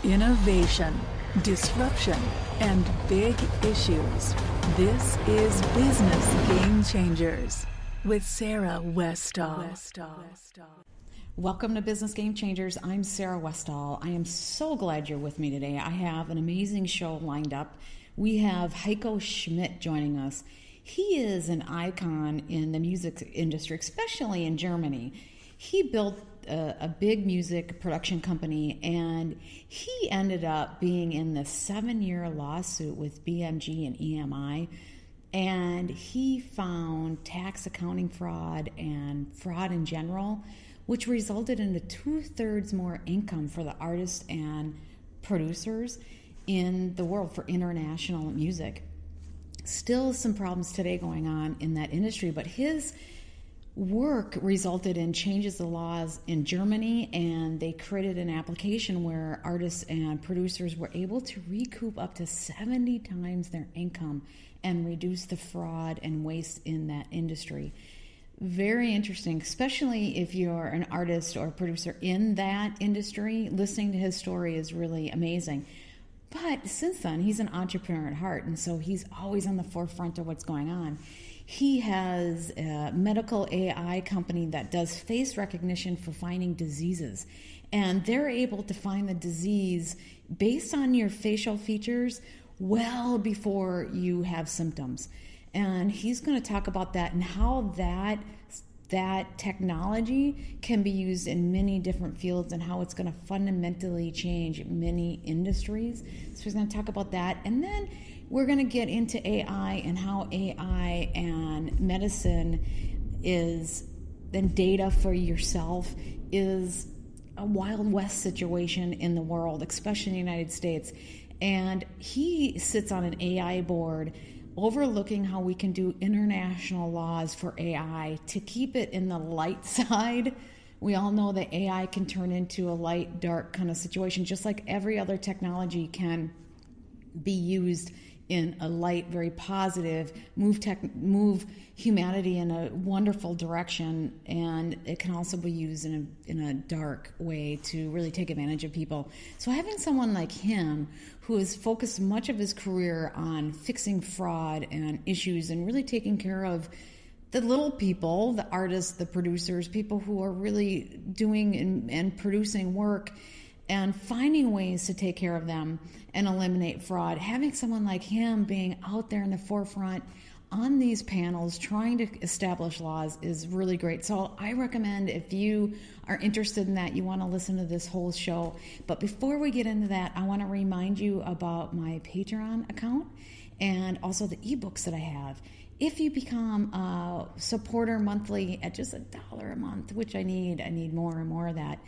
Innovation, disruption, and big issues. This is Business Game Changers with Sarah Westall. Welcome to Business Game Changers. I'm Sarah Westall. I am so glad you're with me today. I have an amazing show lined up. We have Heiko Schmidt joining us. He is an icon in the music industry, especially in Germany. He built a big music production company, and he ended up being in the 7-year lawsuit with BMG and EMI, and he found tax accounting fraud and fraud in general, which resulted in 2/3 more income for the artists and producers in the world for international music. Still some problems today going on in that industry, but his work resulted in changes to laws in Germany, and they created an application where artists and producers were able to recoup up to 70 times their income and reduce the fraud and waste in that industry. Very interesting, especially if you're an artist or a producer in that industry. Listening to his story is really amazing. But since then, he's an entrepreneur at heart, and so he's always on the forefront of what's going on. He has a medical AI company that does face recognition for finding diseases. And they're able to find the disease based on your facial features well before you have symptoms. And he's going to talk about that and how that technology can be used in many different fields and how it's going to fundamentally change many industries. So he's going to talk about that. And then we're going to get into AI and how AI and medicine is, and data for yourself is a Wild West situation in the world, especially in the United States. And he sits on an AI board overlooking how we can do international laws for AI to keep it in the light side. We all know that AI can turn into a light, dark kind of situation, just like every other technology can be used in a light, very positive, move humanity in a wonderful direction, and it can also be used in a dark way to really take advantage of people. So having someone like him who has focused much of his career on fixing fraud and issues and really taking care of the little people, the artists, the producers, people who are really doing and producing work and finding ways to take care of them and eliminate fraud. Having someone like him being out there in the forefront on these panels trying to establish laws is really great. So I recommend, if you are interested in that, you want to listen to this whole show. But before we get into that, I want to remind you about my Patreon account and also the ebooks that I have. If you become a supporter monthly at just $1 a month, which I need more and more of that,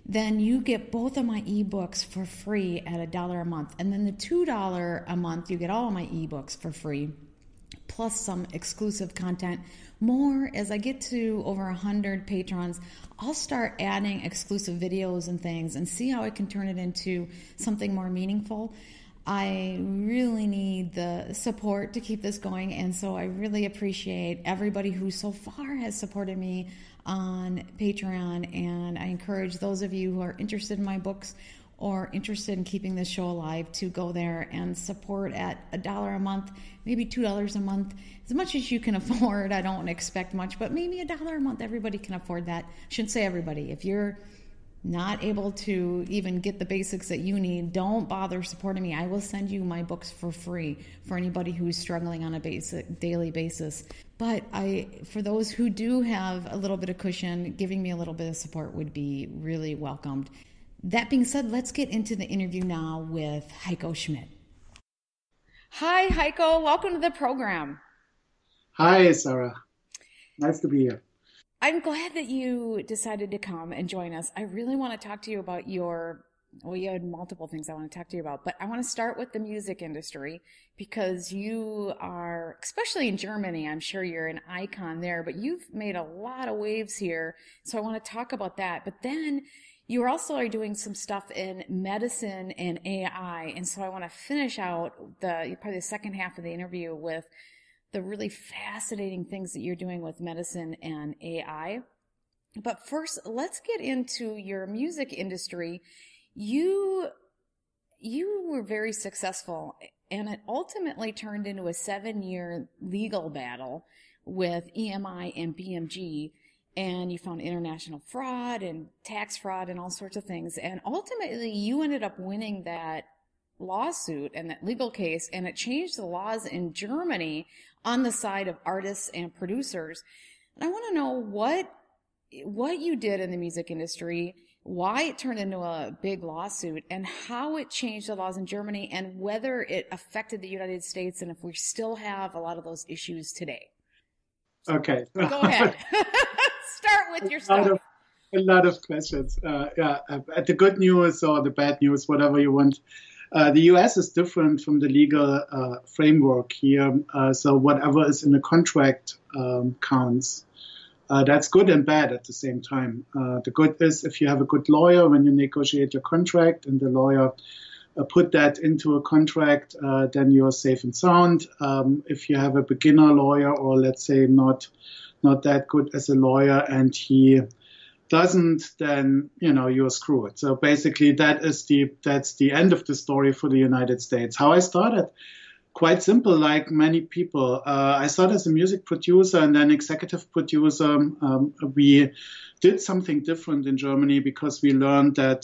then you get both of my ebooks for free at $1 a month. And then the $2 a month, you get all of my ebooks for free, plus some exclusive content. More as I get to over 100 patrons, I'll start adding exclusive videos and things and see how I can turn it into something more meaningful. I really need the support to keep this going, and so I really appreciate everybody who so far has supported me on Patreon, and I encourage those of you who are interested in my books or interested in keeping this show alive to go there and support at $1 a month, maybe $2 a month, as much as you can afford. I don't expect much, but maybe $1 a month, everybody can afford that. Shouldn't say everybody. If you're not able to even get the basics that you need, don't bother supporting me. I will send you my books for free for anybody who's struggling on a basic daily basis. But for those who do have a little bit of cushion, giving me a little bit of support would be really welcomed. That being said, let's get into the interview now with Heiko Schmidt. Hi, Heiko. Welcome to the program. Hi, Sarah. Nice to be here. I'm glad that you decided to come and join us. I really want to talk to you about you had multiple things I want to talk to you about, but I want to start with the music industry because you are, especially in Germany, I'm sure you're an icon there, but you've made a lot of waves here. So I want to talk about that. But then you also are doing some stuff in medicine and AI. And so I want to finish out probably the second half of the interview with the really fascinating things that you're doing with medicine and AI. But first, let's get into your music industry. You you were very successful, and it ultimately turned into a 7-year legal battle with EMI and BMG, and you found international fraud and tax fraud and all sorts of things. And ultimately, you ended up winning that lawsuit and that legal case, and it changed the laws in Germany on the side of artists and producers. And I want to know what you did in the music industry, why it turned into a big lawsuit, and how it changed the laws in Germany, and whether it affected the United States, and if we still have a lot of those issues today. Okay. Go ahead. Start with your stuff. A lot of questions. The good news or the bad news, whatever you want. The US is different from the legal framework here. So whatever is in the contract counts. That's good and bad at the same time. The good is if you have a good lawyer when you negotiate your contract and the lawyer put that into a contract, then you're safe and sound. If you have a beginner lawyer or let's say not that good as a lawyer and he doesn't, then you're screwed. So basically that's the end of the story for the United States. How I started, quite simple, like many people. I started as a music producer and then executive producer. We did something different in Germany because we learned that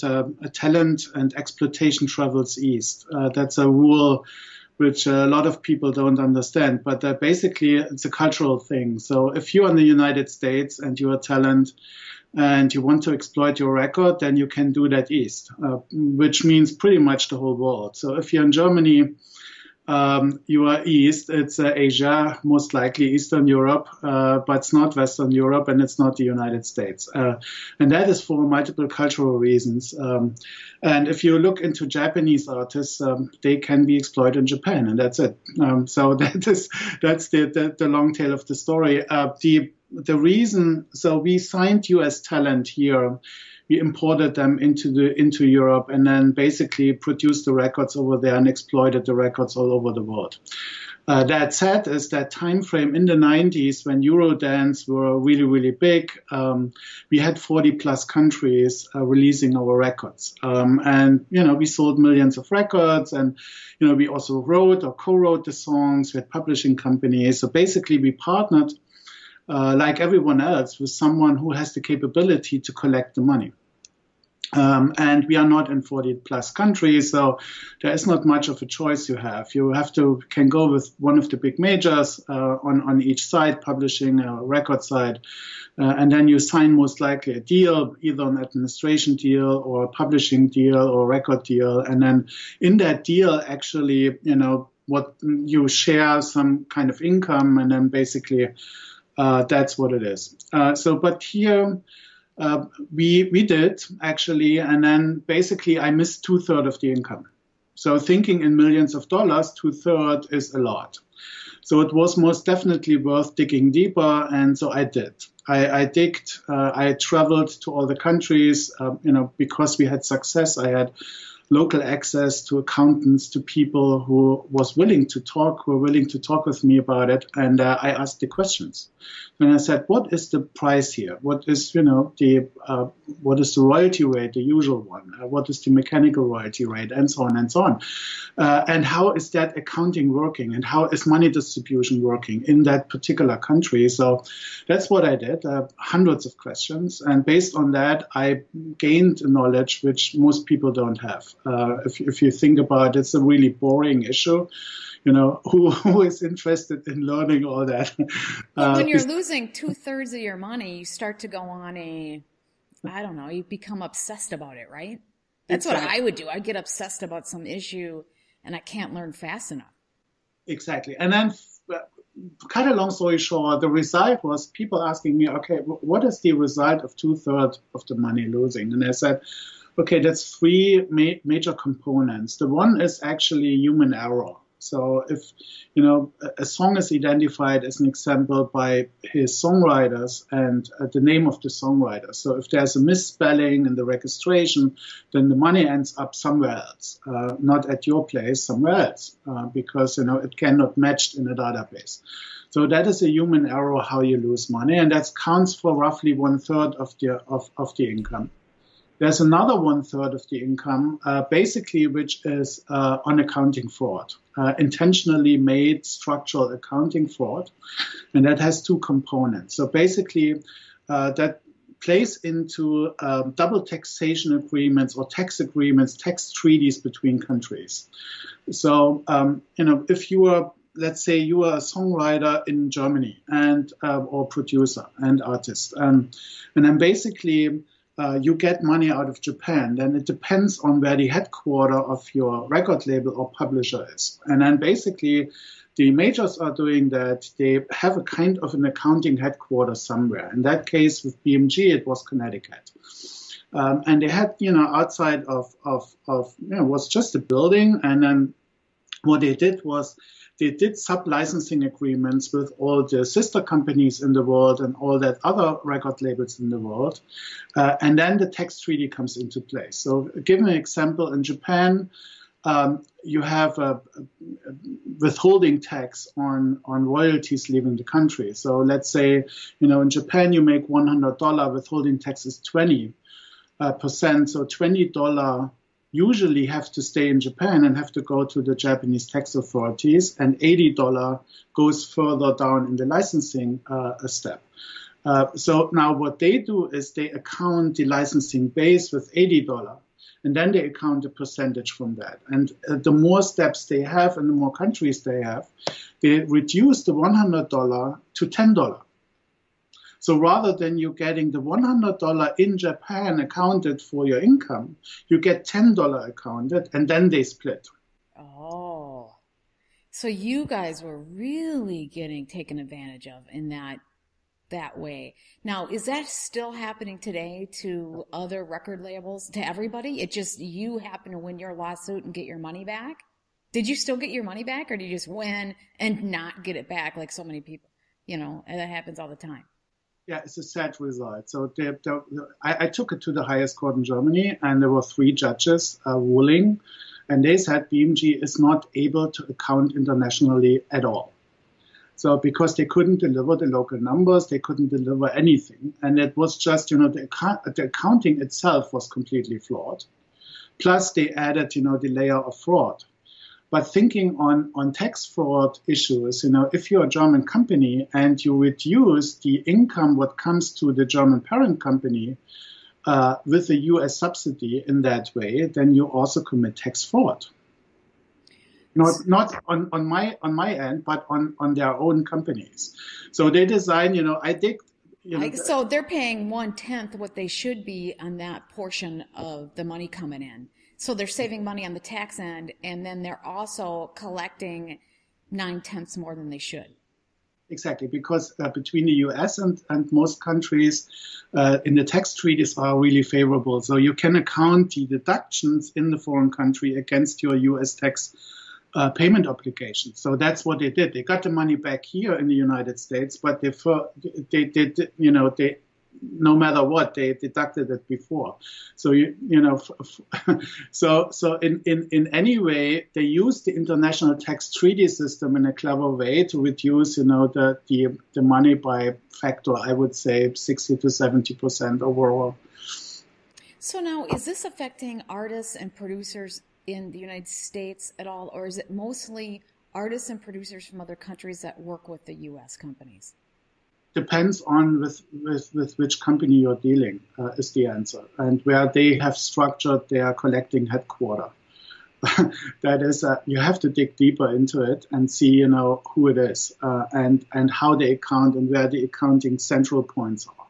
talent and exploitation travels east. That's a rule which a lot of people don't understand, but basically it's a cultural thing. So if you're in the United States and you're a talent and you want to exploit your record, then you can do that east, which means pretty much the whole world. So if you're in Germany, you are east, it's Asia, most likely Eastern Europe, but it's not Western Europe and it's not the United States. And that is for multiple cultural reasons. And if you look into Japanese artists, they can be exploited in Japan, and that's it. So that's the long tail of the story. The reason, so we signed US talent here. We imported them into Europe and then basically produced the records over there and exploited the records all over the world. That said, is that time frame in the 90s when Eurodance were really, really big, we had 40 plus countries releasing our records. And, we sold millions of records and, we also wrote or co-wrote the songs with publishing companies. So basically we partnered like everyone else, with someone who has the capability to collect the money. And we are not in 40 plus countries, so there is not much of a choice you have. You can go with one of the big majors on each side, publishing a record side, and then you sign most likely a deal, either an administration deal or a publishing deal or record deal. And then in that deal, actually, what you share some kind of income, and then basically that's what it is. But here we did actually, and then basically I missed 2/3 of the income. So thinking in millions of dollars, 2/3 is a lot. So it was most definitely worth digging deeper, and so I did. I digged. I traveled to all the countries, because we had success. I had local access to accountants, to people who were willing to talk with me about it. And I asked the questions. And I said, what is the price here? What is, what is the royalty rate, the usual one? What is the mechanical royalty rate? And so on and so on. And how is that accounting working? And how is money distribution working in that particular country? So that's what I did, hundreds of questions. And based on that, I gained knowledge which most people don't have. If you think about it, it's a really boring issue. Who is interested in learning all that? But when you're losing 2/3 of your money, you start to go on you become obsessed about it, right? That's exactly what I would do. I'd get obsessed about some issue and I can't learn fast enough. Exactly. And then, cut a long story short, the result was people asking me, okay, what is the result of 2/3 of the money losing? And I said, okay, that's three major components. The one is actually human error. So if, a song is identified as an example by his songwriters and the name of the songwriter. So if there's a misspelling in the registration, then the money ends up somewhere else, not at your place, somewhere else, because, it cannot match in a database. So that is a human error, how you lose money. And that counts for roughly 1/3 of the income. There's another 1/3 of the income, basically, which is on accounting fraud, intentionally made structural accounting fraud. And that has two components. So basically, that plays into double taxation agreements or tax agreements, tax treaties between countries. So, if you are, let's say you are a songwriter in Germany and or producer and artist, and then basically you get money out of Japan, then it depends on where the headquarter of your record label or publisher is. And then basically the majors are doing that. They have a kind of an accounting headquarters somewhere. In that case, with BMG, it was Connecticut. And they had, outside of was just a building. And then what they did was they did sub-licensing agreements with all the sister companies in the world and all that other record labels in the world. And then the tax treaty comes into place. So give an example, in Japan, you have a withholding tax on royalties leaving the country. So let's say, in Japan, you make $100, withholding tax is 20%. So $20 usually have to stay in Japan and have to go to the Japanese tax authorities, and $80 goes further down in the licensing step. So now what they do is they account the licensing base with $80, and then they account the percentage from that. And the more steps they have and the more countries they have, they reduce the $100 to $10. So rather than you getting the $100 in Japan accounted for your income, you get $10 accounted, and then they split. Oh, so you guys were really getting taken advantage of in that way. Now, is that still happening today to other record labels, to everybody? It just, you happen to win your lawsuit and get your money back? Did you still get your money back, or did you just win and not get it back like so many people? And that happens all the time. Yeah, it's a sad result. So I took it to the highest court in Germany, and there were 3 judges ruling, and they said BMG is not able to account internationally at all. So because they couldn't deliver the local numbers, they couldn't deliver anything. And it was just, the accounting itself was completely flawed. Plus they added, the layer of fraud. But thinking on tax fraud issues, if you're a German company and you reduce the income what comes to the German parent company with a US subsidy in that way, then you also commit tax fraud. Not on my end, but on their own companies. So they design, so they're paying 1/10 what they should be on that portion of the money coming in. So they're saving money on the tax end, and then they're also collecting 9/10 more than they should. Exactly, because between the US and most countries in the tax treaties are really favorable. So you can account the deductions in the foreign country against your US tax payment obligation. So that's what they did. They got the money back here in the United States, but they no matter what, they deducted it before. So so in any way, they use the international tax treaty system in a clever way to reduce, the money by factor, I would say 60 to 70% overall. So now, is this affecting artists and producers in the United States at all, or is it mostly artists and producers from other countries that work with the U.S. companies? Depends on with which company you're dealing, is the answer, and where they have structured their collecting headquarter. That is, you have to dig deeper into it and see, who it is and how they account and where the accounting central points are.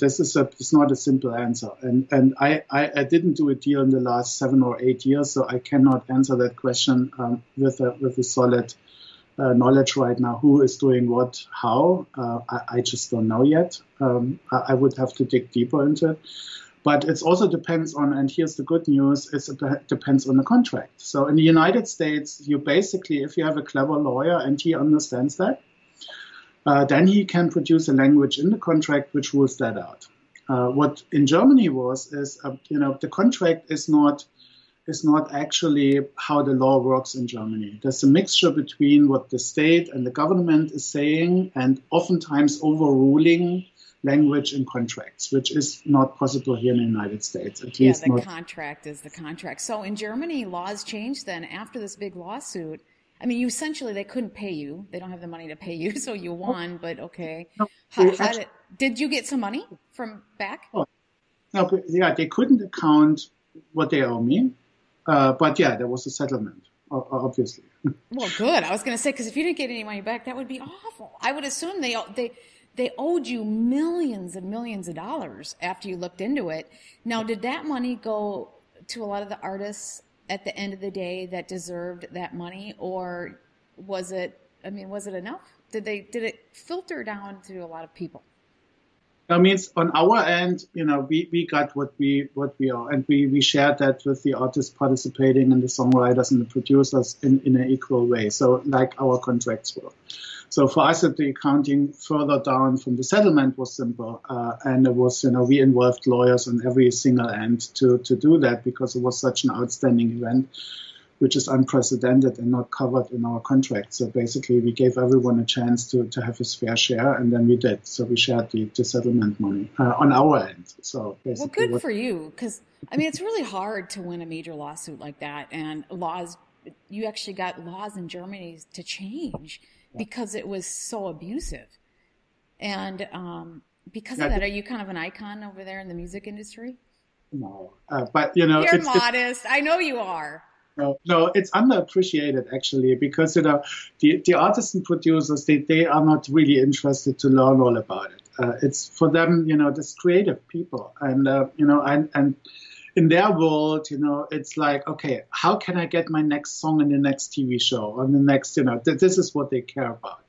It's not a simple answer, and I didn't do a deal in the last 7 or 8 years, so I cannot answer that question with a solid knowledge right now. Who is doing what, how? I just don't know yet. I would have to dig deeper into it. But it also depends on, and here's the good news, it depends on the contract. So in the United States, you basically, if you have a clever lawyer and he understands that, then he can produce a language in the contract which rules that out. What in Germany is the contract is not actually how the law works in Germany. There's a mixture between what the state and the government is saying and oftentimes overruling language in contracts, which is not possible here in the United States. At least the not. contract is the contract. So in Germany, laws changed then after this big lawsuit. I mean, they couldn't pay you. They don't have the money to pay you, so you won, but okay. No, did you get some money from back? No, but, they couldn't account what they owe me, but there was a settlement, obviously. Well, good. I was going to say, because if you didn't get any money back, that would be awful. I would assume they owed you millions and millions of dollars after you looked into it. Now, did that money go to a lot of the artists at the end of the day that deserved that money, or was it enough? Did it filter down to a lot of people? That means on our end, we got what we are, and we shared that with the artists participating and the songwriters and the producers in an equal way. So like our contracts were. So for us, the accounting further down from the settlement was simple, and it was, we involved lawyers on every single end to do that, because it was such an outstanding event, which is unprecedented and not covered in our contract. So basically, we gave everyone a chance to have his fair share, and then we did. So we shared the settlement money on our end. So basically, well, good for you, because it's really hard to win a major lawsuit like that, and you actually got laws in Germany to change because it was so abusive. And because of that, are you kind of an icon over there in the music industry? No, but you're modest. I know you are. No, it's underappreciated actually, because the artists and producers they are not really interested to learn all about it. It's for them, this creative people, and and in their world, it's like, okay, how can I get my next song in the next TV show, or the next, this is what they care about.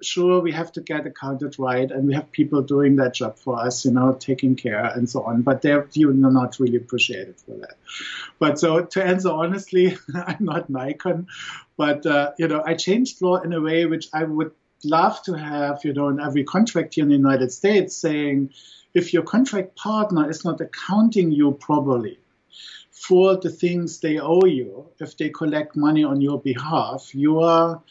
Sure, we have to get accounted right, and we have people doing that job for us, taking care and so on, but they're not really appreciated for that. But so to answer honestly, I'm not an icon, but, I changed law in a way which I would love to have, in every contract here in the United States, saying, if your contract partner is not accounting you properly for the things they owe you, if they collect money on your behalf, you are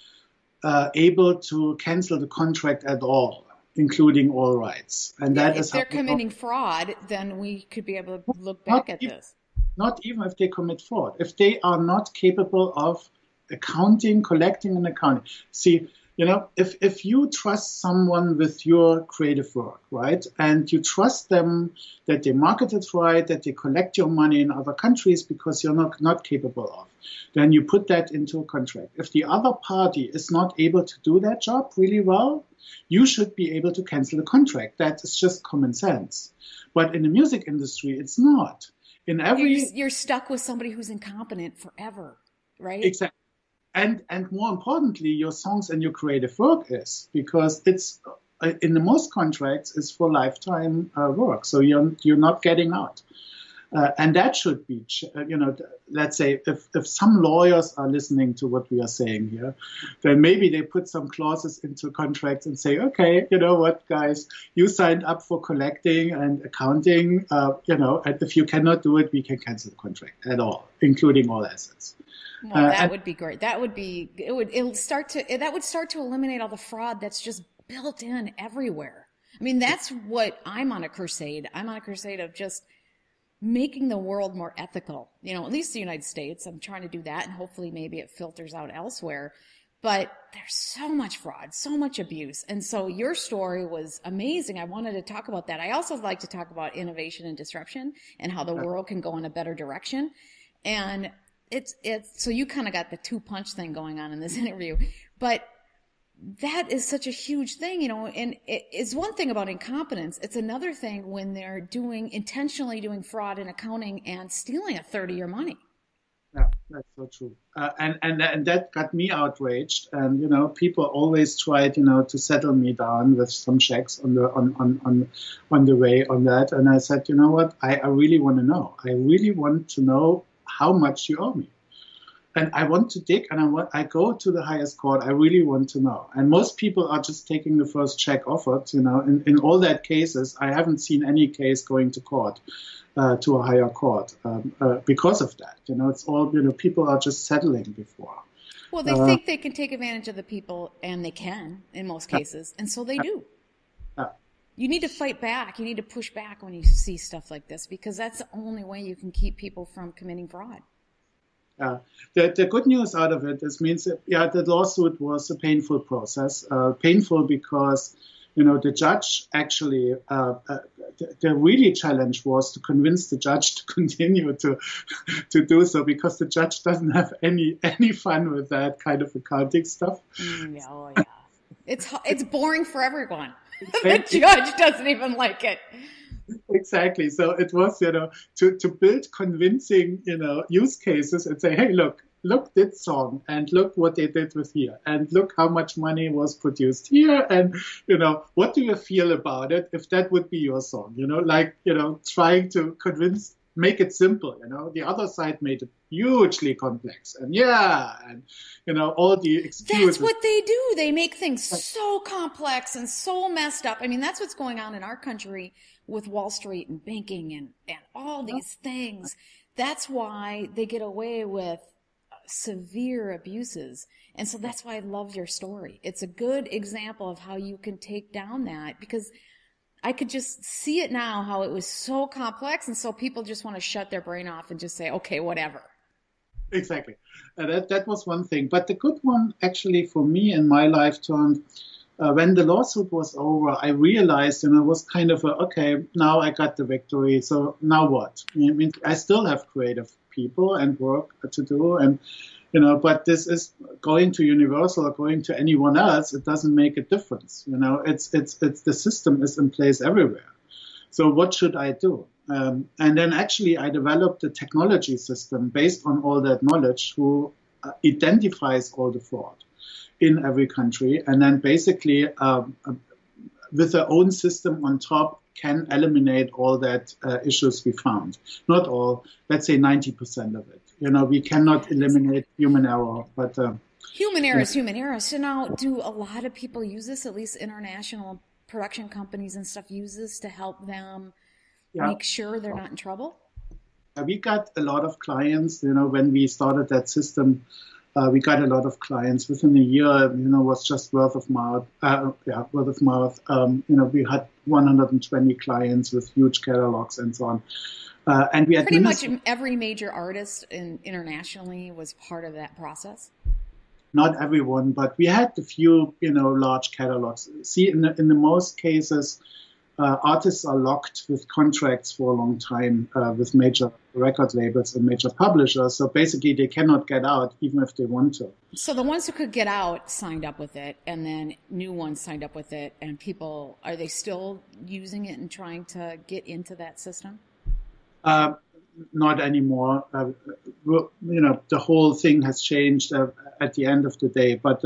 able to cancel the contract at all, including all rights. And that is if they're committing fraud, then we could be able to look back at this. Not even if they commit fraud. If they are not capable of accounting, collecting and accounting. See, if you trust someone with your creative work, right, and you trust them that they market it right, that they collect your money in other countries because you're not capable of, then you put that into a contract. If the other party is not able to do that job really well, you should be able to cancel the contract. That is just common sense. But in the music industry, it's not. You're stuck with somebody who's incompetent forever, right? Exactly. And more importantly, your songs and your creative work is, because it's in the most contracts is for lifetime work, so you're not getting out, and that should be, let's say if some lawyers are listening to what we are saying here, then maybe they put some clauses into contracts and say, okay, you know what, guys, you signed up for collecting and accounting, and if you cannot do it, we can cancel the contract at all, including all assets. Well, that would be great. That would start to eliminate all the fraud that's just built in everywhere. That's what I'm on a crusade. I'm on a crusade of just making the world more ethical. At least the United States. I'm trying to do that, and hopefully maybe it filters out elsewhere. But there's so much fraud, so much abuse. And so your story was amazing. I wanted to talk about that. I also like to talk about innovation and disruption and how the world can go in a better direction. And it's so you kind of got the 2-punch thing going on in this interview, but that is such a huge thing, and it's one thing about incompetence. It's another thing when they're intentionally doing fraud in accounting and stealing a third of your money. Yeah, that's so true. And that got me outraged. And, people always tried, to settle me down with some checks on the way on that. And I said, you know what, I really want to know. I really want to know how much you owe me. And I want to dig, and I go to the highest court. I really want to know. And most people are just taking the first check offered. In all that cases, I haven't seen any case going to court, to a higher court, because of that. It's all, people are just settling before. Well, they think they can take advantage of the people, and they can in most cases, and so they do. You need to fight back. You need to push back when you see stuff like this, because that's the only way you can keep people from committing fraud. The good news out of it means that, the lawsuit was a painful process. Painful because, the judge actually, the really challenge was to convince the judge to continue to do so, because the judge doesn't have any fun with that kind of accounting stuff. Yeah. It's boring for everyone. The judge doesn't even like it. Exactly. So it was, to build convincing, use cases and say, hey, look this song, and look what they did with here, and look how much money was produced here, and, what do you feel about it if that would be your song? Trying to make it simple. The other side made it hugely complex, and all the excuses. That's what they do. They make things so complex and so messed up. I mean, that's what's going on in our country with Wall Street and banking and all these things. That's why they get away with severe abuses. And so that's why I love your story. It's a good example of how you can take down that, because I could just see it now, how it was so complex, and so people just want to shut their brain off and just say, okay, whatever. Exactly. That was one thing. But the good one, actually, for me in my life turned when the lawsuit was over. I realized, it was kind of okay, now I got the victory. So now what? I mean, I still have creative people and work to do, and but this is going to Universal or going to anyone else. It doesn't make a difference. It's the system is in place everywhere. So what should I do? And then actually I developed a technology system based on all that knowledge, who identifies all the fraud in every country, and then basically with their own system on top can eliminate all that issues we found. Not all, let's say 90% of it. We cannot eliminate human error, but human error is human error. So now, do a lot of people use this? At least international production companies and stuff use this to help them make sure they're not in trouble? We got a lot of clients. When we started that system, we got a lot of clients within a year. Was just word of mouth. Word of mouth. We had 120 clients with huge catalogs and so on. And we pretty much every major artist internationally was part of that process. Not everyone, but we had a few, large catalogs. See, in the most cases, artists are locked with contracts for a long time with major record labels and major publishers. So basically, they cannot get out, even if they want to. So the ones who could get out signed up with it, and then new ones signed up with it. And people, are they still using it and trying to get into that system? Not anymore. The whole thing has changed at the end of the day. But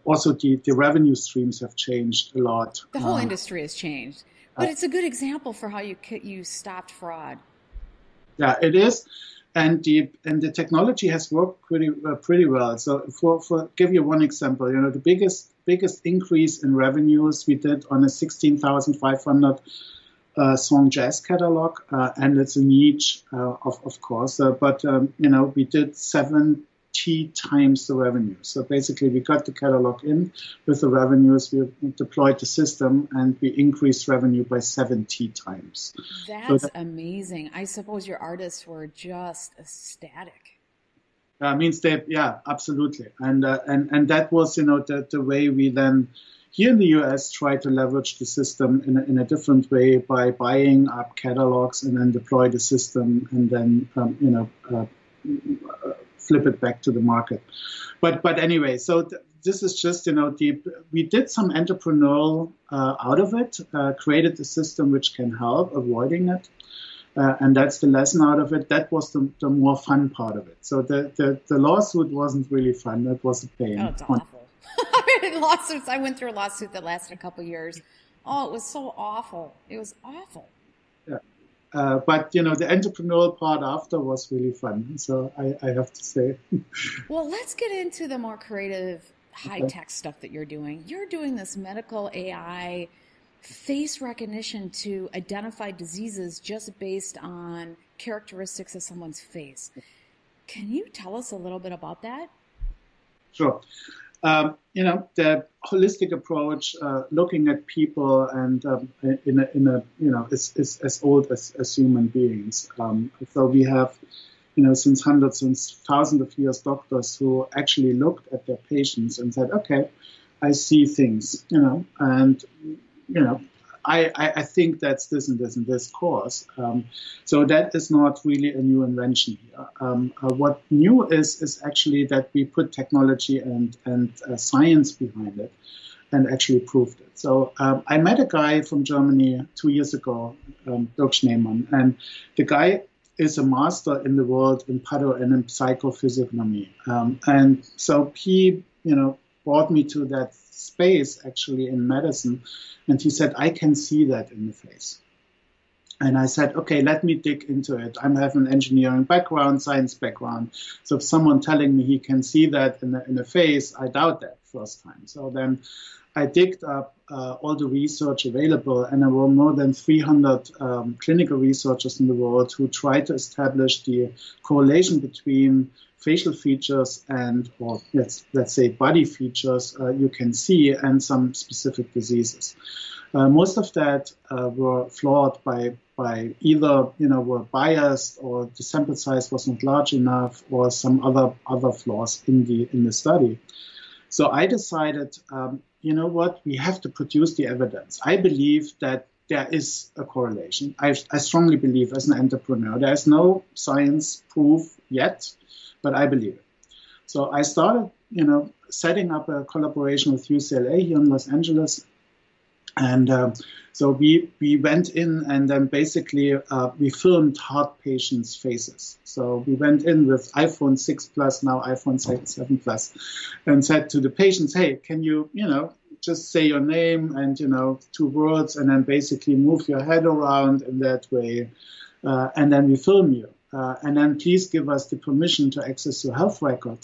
also the revenue streams have changed a lot. The whole industry has changed. But it's a good example for how you stopped fraud. Yeah, it is. And the technology has worked pretty well. So for give you one example, the biggest increase in revenues we did on a 16,500 song jazz catalog, and it's a niche, of course. But we did 70 times the revenue. So basically, we got the catalog in with the revenues. We deployed the system, and we increased revenue by 70 times. That's amazing. I suppose your artists were just ecstatic. Means they, absolutely, and that was the way we then. Here in the US, try to leverage the system in a different way by buying up catalogs and then deploy the system and then flip it back to the market. But anyway, so this is just we did some entrepreneurial out of it, created a system which can help avoiding it, and that's the lesson out of it. That was the more fun part of it. So the lawsuit wasn't really fun. That was a pain. Oh, it's awful. Lawsuits. I went through a lawsuit that lasted a couple years. Oh, it was so awful. It was awful. Yeah. But, the entrepreneurial part after was really fun. So I have to say. Well, let's get into the more creative, high-tech stuff that you're doing. You're doing this medical AI face recognition to identify diseases just based on characteristics of someone's face. Can you tell us a little bit about that? Sure. The holistic approach, looking at people and is as old as human beings. So we have, since hundreds and thousands of years, doctors who actually looked at their patients and said, okay, I see things, and, I think that's this and this and this cause. So that is not really a new invention here. What new is actually that we put technology and science behind it and actually proved it. So I met a guy from Germany 2 years ago, Dirk Schneemann, and the guy is a master in the world in patho and in psychophysiognomy. And so he, brought me to that space actually in medicine. And he said, I can see that in the face. And I said, okay, let me dig into it. I have an engineering background, science background. So if someone telling me he can see that in the face, I doubt that first time. So then I digged up all the research available, and there were more than 300 clinical researchers in the world who tried to establish the correlation between facial features or let's say body features you can see and some specific diseases. Most of that were flawed by either were biased, or the sample size was not large enough, or some other flaws in the study. So I decided, what, we have to produce the evidence. I believe that there is a correlation. I strongly believe, as an entrepreneur, there is no science proof yet, but I believe it. So I started, setting up a collaboration with UCLA here in Los Angeles. And so we went in, and then basically we filmed heart patients' faces. So we went in with iPhone 6 Plus, now iPhone 7 Plus, and said to the patients, hey, can you, just say your name and, 2 words, and then basically move your head around in that way. And then we film you. And then please give us the permission to access your health record,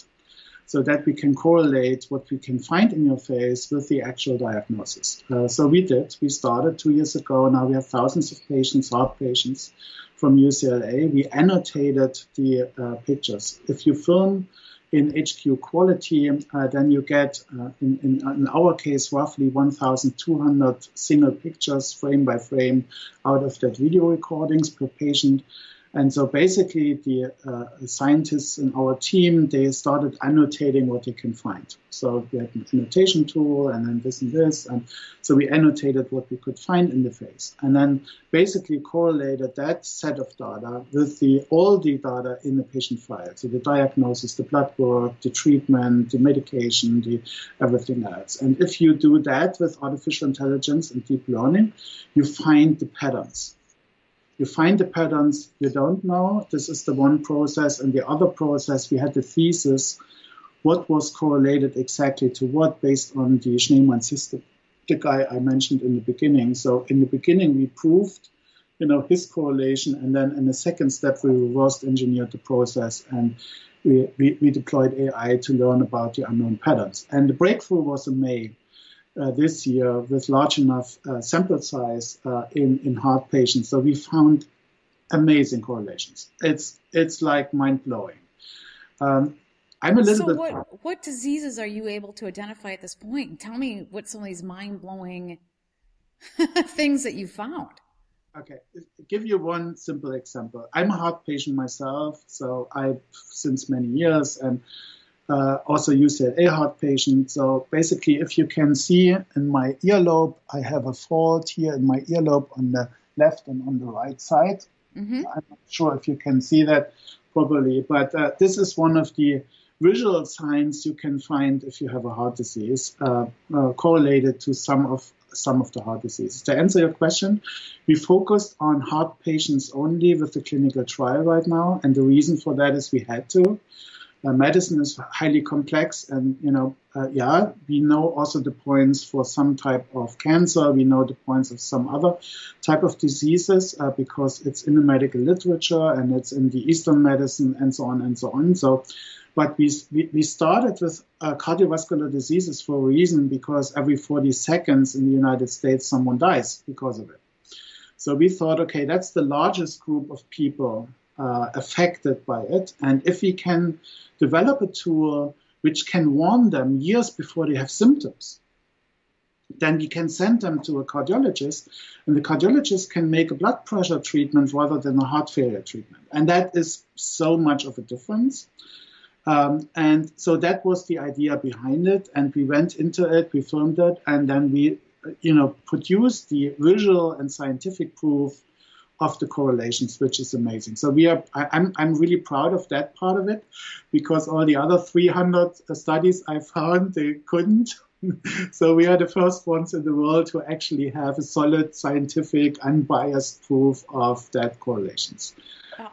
so that we can correlate what we can find in your face with the actual diagnosis. So we did. We started 2 years ago. Now we have thousands of patients, heart patients from UCLA. We annotated the pictures. If you film in HQ quality, then you get, in our case, roughly 1,200 single pictures, frame by frame, out of that video recordings per patient. And so basically the scientists in our team, they started annotating what they can find. So we had an annotation tool, and then this and this. And so we annotated what we could find in the face, and then basically correlated that set of data with all the data in the patient file. So the diagnosis, the blood work, the treatment, the medication, everything else. And if you do that with artificial intelligence and deep learning, you find the patterns. You find the patterns you don't know. This is the one process. And the other process, we had the thesis, what was correlated exactly to what based on the Schneemann system, the guy I mentioned in the beginning. So in the beginning, we proved, his correlation. And then in the second step, we reversed engineered the process, and we deployed AI to learn about the unknown patterns. And the breakthrough was in May. This year with large enough sample size in heart patients. So we found amazing correlations. It's like mind-blowing. I'm a little bit... What diseases are you able to identify at this point? Tell me what some of these mind-blowing things that you found. Okay, I'll give you one simple example. I'm a heart patient myself, so since many years, and also UCLA heart patient. So basically, if you can see in my earlobe, I have a fault here in my earlobe on the left and on the right side. Mm-hmm. I'm not sure if you can see that properly, but this is one of the visual signs you can find if you have a heart disease correlated to some of the heart diseases. To answer your question, we focused on heart patients only with the clinical trial right now, and the reason for that is we had to. Medicine is highly complex, and we know also the points for some type of cancer. We know the points of some other type of diseases because it's in the medical literature and it's in the Eastern medicine and so on and so on. So, but we started with cardiovascular diseases for a reason, because every 40 seconds in the United States someone dies because of it. So we thought, okay, that's the largest group of people affected by it, and if we can develop a tool which can warn them years before they have symptoms. Then we can send them to a cardiologist, and the cardiologist can make a blood pressure treatment rather than a heart failure treatment. And that is so much of a difference. And so that was the idea behind it. And we went into it, we filmed it, and then we, produced the visual and scientific proof of the correlations, which is amazing. So I'm really proud of that part of it, because all the other 300 studies I found, they couldn't. So we are the first ones in the world to actually have a solid, scientific, unbiased proof of that correlations.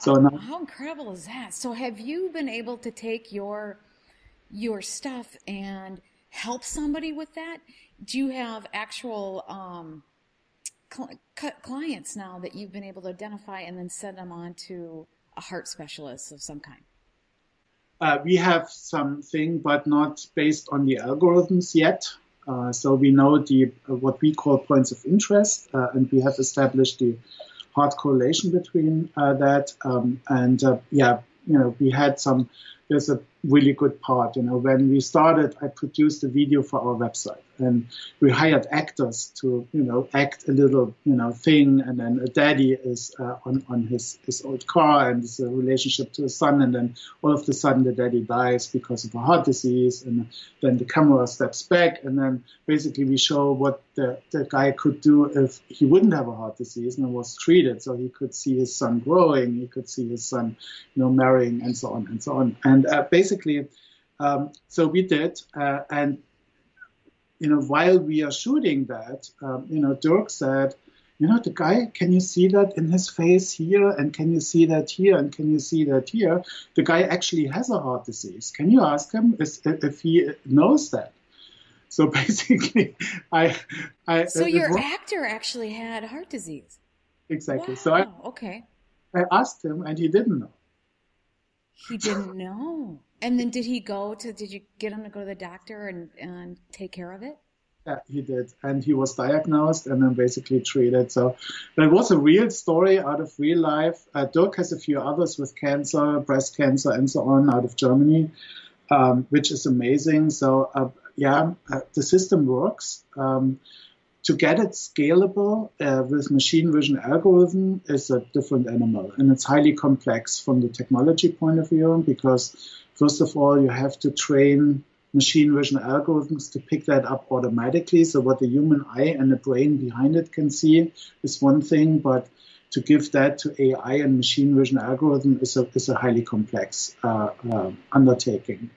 So now, how incredible is that? So have you been able to take your stuff and help somebody with that? Do you have actual clients now that you've been able to identify and then send them on to a heart specialist of some kind? We have something, but not based on the algorithms yet. So we know what we call points of interest, and we have established the hard correlation between that. We had some. There's a really good part. When we started, I produced a video for our website, and we hired actors to, act a little, thing. And then a daddy is on his old car, and it's a relationship to his son. And then all of a sudden, the daddy dies because of a heart disease. And then the camera steps back, and then basically we show what the guy could do if he wouldn't have a heart disease and was treated. So he could see his son growing, he could see his son, marrying, and so on and so on. And basically, so we did, and while we are shooting that, Dirk said, the guy, can you see that in his face here, and can you see that here, and can you see that here? The guy actually has a heart disease. Can you ask him if he knows that? So basically, So your actor actually had heart disease. Exactly. Wow, So I asked him, and he didn't know. He didn't know. And then did you get him to go to the doctor and take care of it? Yeah, he did. And he was diagnosed and then basically treated. So that was a real story out of real life. Dirk has a few others with cancer, breast cancer, and so on out of Germany, which is amazing. So, the system works. To get it scalable with machine vision algorithm is a different animal. And it's highly complex from the technology point of view, because first of all, you have to train machine vision algorithms to pick that up automatically. So what the human eye and the brain behind it can see is one thing, but to give that to AI and machine vision algorithm is a highly complex undertaking.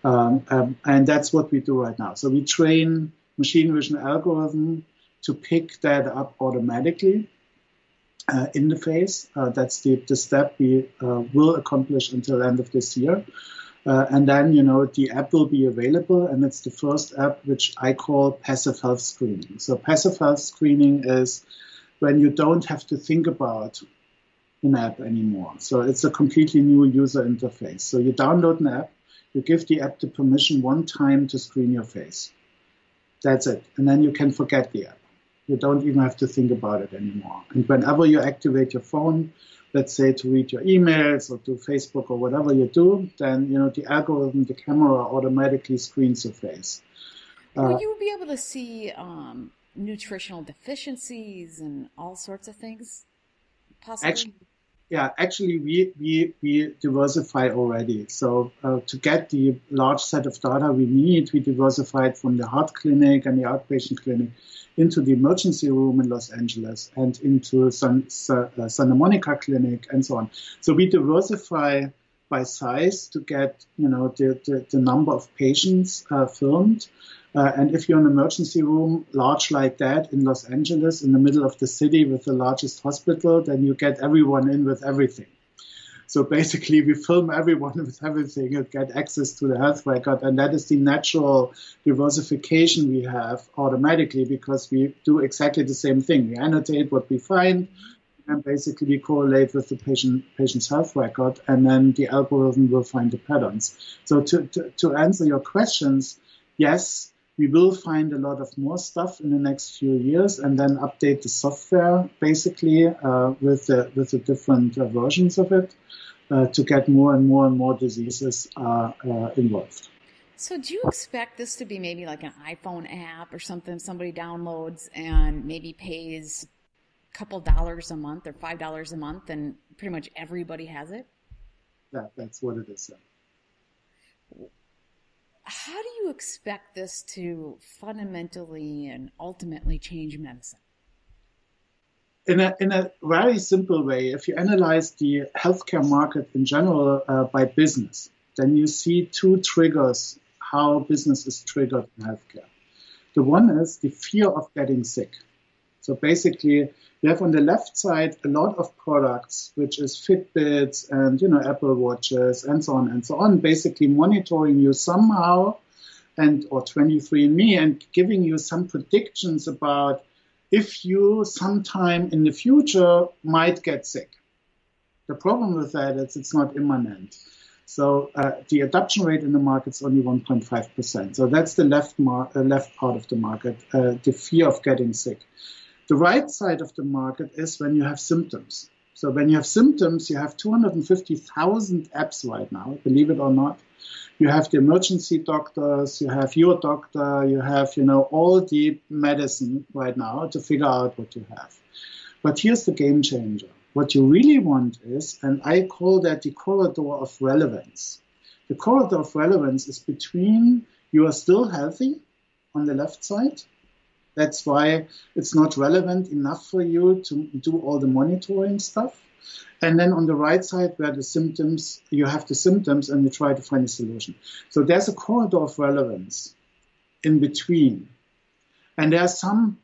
And that's what we do right now. So we train machine vision algorithm to pick that up automatically in the face. That's the step we will accomplish until the end of this year. And then, the app will be available, and it's the first app which I call passive health screening. So passive health screening is when you don't have to think about an app anymore. So it's a completely new user interface. So you download an app, you give the app the permission one time to screen your face. That's it. And then you can forget the app. You don't even have to think about it anymore. And whenever you activate your phone, let's say to read your emails or do Facebook or whatever you do, then, the algorithm, the camera automatically screens your face. Will you be able to see nutritional deficiencies and all sorts of things? Possibly? Actually, we diversify already. So to get the large set of data we need, we diversified from the heart clinic and the outpatient clinic into the emergency room in Los Angeles and into Santa Monica clinic and so on. So we diversify by size to get the number of patients filmed. And if you're in an emergency room large like that in Los Angeles, in the middle of the city with the largest hospital, then you get everyone in with everything. So basically, we film everyone with everything and get access to the health record. And that is the natural diversification we have automatically, because we do exactly the same thing. We annotate what we find, and basically we correlate with the patient's health record, and then the algorithm will find the patterns. So to answer your questions, yes, we will find a lot of more stuff in the next few years, and then update the software basically with the different versions of it to get more and more diseases involved. So do you expect this to be maybe like an iPhone app or something somebody downloads and maybe pays a couple dollars a month or $5 a month and pretty much everybody has it? That's what it is. How do you expect this to fundamentally and ultimately change medicine? In a very simple way, if you analyze the healthcare market in general by business, then you see two triggers how business is triggered in healthcare. The one is the fear of getting sick. So basically, you have on the left side a lot of products, which is Fitbits and Apple Watches and so on, basically monitoring you somehow, or 23andMe, and giving you some predictions about if you sometime in the future might get sick. The problem with that is it's not imminent. So the adoption rate in the market is only 1.5%. So that's the left part of the market, the fear of getting sick. The right side of the market is when you have symptoms. So when you have symptoms, you have 250,000 apps right now, believe it or not. You have the emergency doctors, you have your doctor, you have, all the medicine right now to figure out what you have. But here's the game changer. What you really want is, and I call that the corridor of relevance. The corridor of relevance is between you are still healthy on the left side. That's why it's not relevant enough for you to do all the monitoring stuff. And then on the right side where the symptoms, you have the symptoms and you try to find a solution. So there's a corridor of relevance in between. And there are some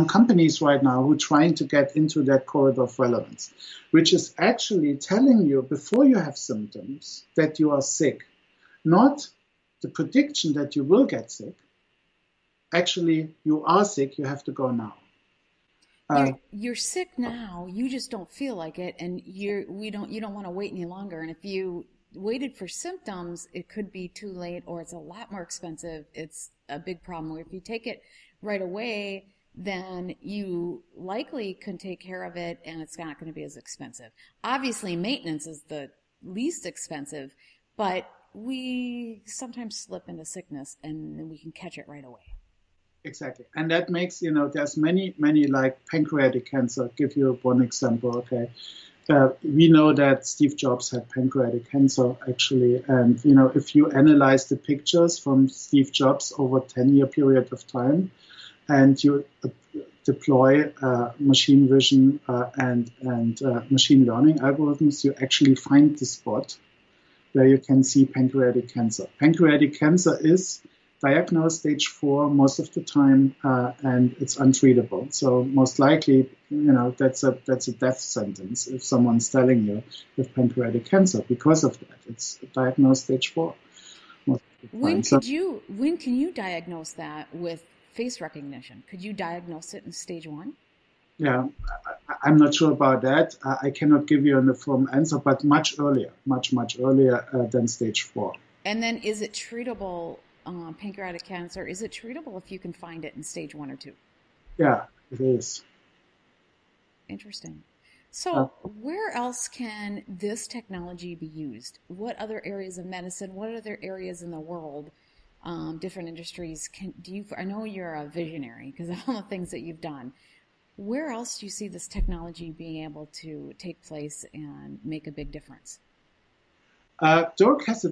companies right now who are trying to get into that corridor of relevance, which is actually telling you before you have symptoms that you are sick, not the prediction that you will get sick. Actually, you are sick. You have to go now. You're sick now. You just don't feel like it, and you don't want to wait any longer. And if you waited for symptoms, it could be too late, or it's a lot more expensive. It's a big problem. If you take it right away, then you likely can take care of it, and it's not going to be as expensive. Obviously, maintenance is the least expensive, but we sometimes slip into sickness, and we can catch it right away. Exactly. And that makes, there's many, like pancreatic cancer. I'll give you one example, okay? We know that Steve Jobs had pancreatic cancer, actually. And, if you analyze the pictures from Steve Jobs over a 10-year period of time, and you deploy machine vision and machine learning algorithms, you actually find the spot where you can see pancreatic cancer. Pancreatic cancer is diagnosed stage 4 most of the time, and it's untreatable. So most likely, that's a death sentence if someone's telling you you have pancreatic cancer because of that. It's diagnosed stage 4. When can you diagnose that with face recognition? Could you diagnose it in stage 1? Yeah, I'm not sure about that. I cannot give you an informed answer, but much earlier than stage 4. And then is it treatable? Pancreatic cancer, is it treatable if you can find it in stage 1 or 2? Yeah, it is. Interesting. So where else can this technology be used? What other areas of medicine, what other areas in the world, different industries, I know you're a visionary because of all the things that you've done. Where else do you see this technology being able to take place and make a big difference? Dirk has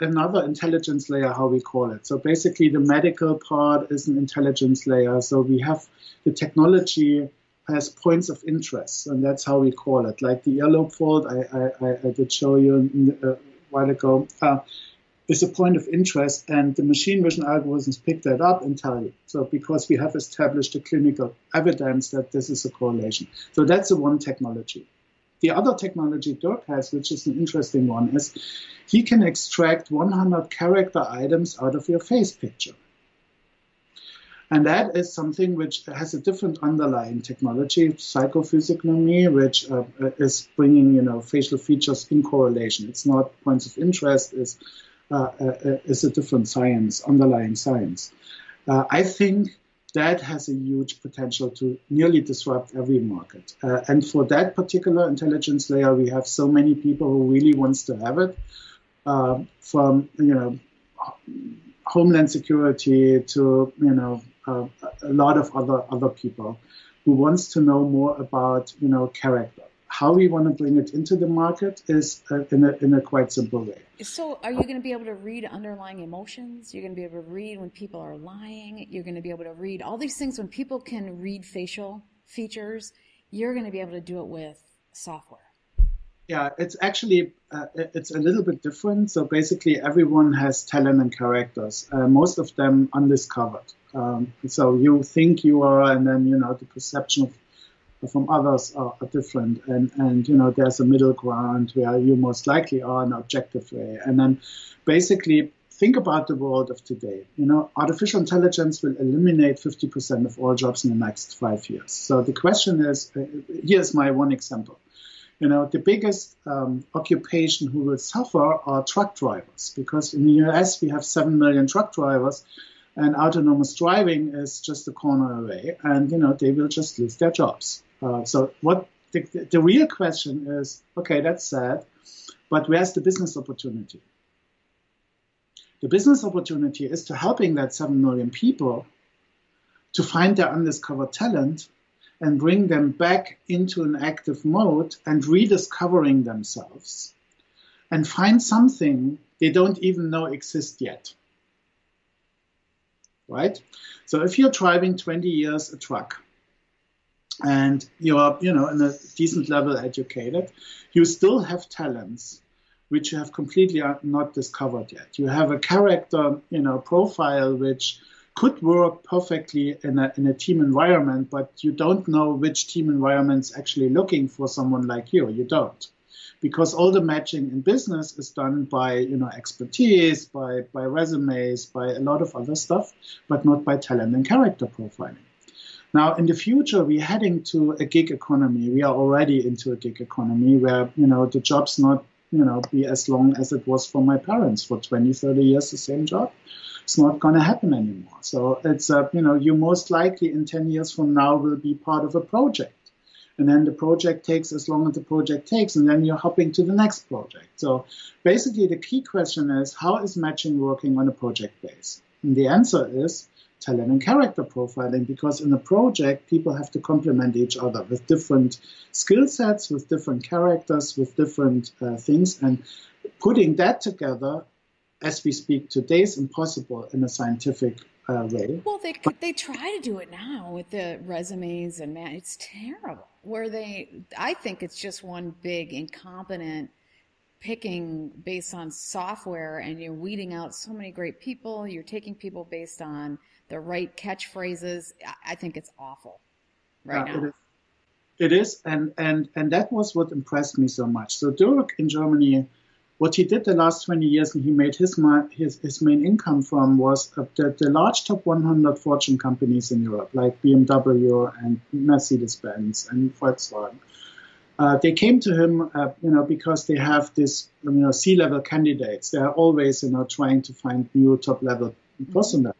another intelligence layer, how we call it. So basically the medical part is an intelligence layer. So we have the technology has points of interest, and that's how we call it. Like the earlobe fold I did show you a while ago is a point of interest, and the machine vision algorithms pick that up and tell you. So because we have established the clinical evidence that this is a correlation. So that's the one technology. The other technology Dirk has, which is an interesting one, is he can extract 100 character items out of your face picture. And that is something which has a different underlying technology, psychophysiognomy, which is bringing facial features in correlation. It's not points of interest, it's a different science, underlying science. I think that has a huge potential to nearly disrupt every market. And for that particular intelligence layer, we have so many people who really wants to have it. from Homeland Security to a lot of other people who wants to know more about character. How we want to bring it into the market is in a quite simple way. So are you going to be able to read underlying emotions? You're going to be able to read when people are lying. You're going to be able to read all these things. When people can read facial features, you're going to be able to do it with software. Yeah, it's actually, it's a little bit different. So basically everyone has talent and characters, most of them undiscovered. So you think you are, and then, the perception from others are different. And there's a middle ground where you most likely are in an objective way. And then basically think about the world of today. Artificial intelligence will eliminate 50% of all jobs in the next 5 years. So the question is, here's my one example. The biggest occupation who will suffer are truck drivers, because in the US we have 7 million truck drivers, and autonomous driving is just a corner away, and they will just lose their jobs. So what the real question is, okay, that's sad, but where's the business opportunity? The business opportunity is to helping that 7 million people to find their undiscovered talent and bring them back into an active mode and rediscovering themselves and find something they don't even know exists yet. Right? So if you're driving 20 years a truck and you're, in a decent level educated, you still have talents which you have completely not discovered yet. You have a character, profile which could work perfectly in a team environment, but you don't know which team environment's actually looking for someone like you. You don't. Because all the matching in business is done by, expertise, by resumes, by a lot of other stuff, but not by talent and character profiling. Now, in the future, we're heading to a gig economy. We are already into a gig economy where, the job's not, be as long as it was for my parents for 20, 30 years, the same job. It's not going to happen anymore. So it's, you most likely in 10 years from now will be part of a project. And then the project takes as long as the project takes, and then you're hopping to the next project. So basically the key question is, how is matching working on a project base? And the answer is talent and character profiling, because in a project, people have to complement each other with different skill sets, with different characters, with different things. And putting that together, as we speak today, is impossible in a scientific way. Well, they try to do it now with the resumes, and man, it's terrible. I think it's just one big incompetent picking based on software, and you're weeding out so many great people. You're taking people based on the right catchphrases. I think it's awful right now. It is, and that was what impressed me so much. So Dirk in Germany, what he did the last 20 years, and he made his main income from, was the large top 100 Fortune companies in Europe, like BMW and Mercedes-Benz and Volkswagen. They came to him, because they have this, C-level candidates. They are always, trying to find new top-level personnel.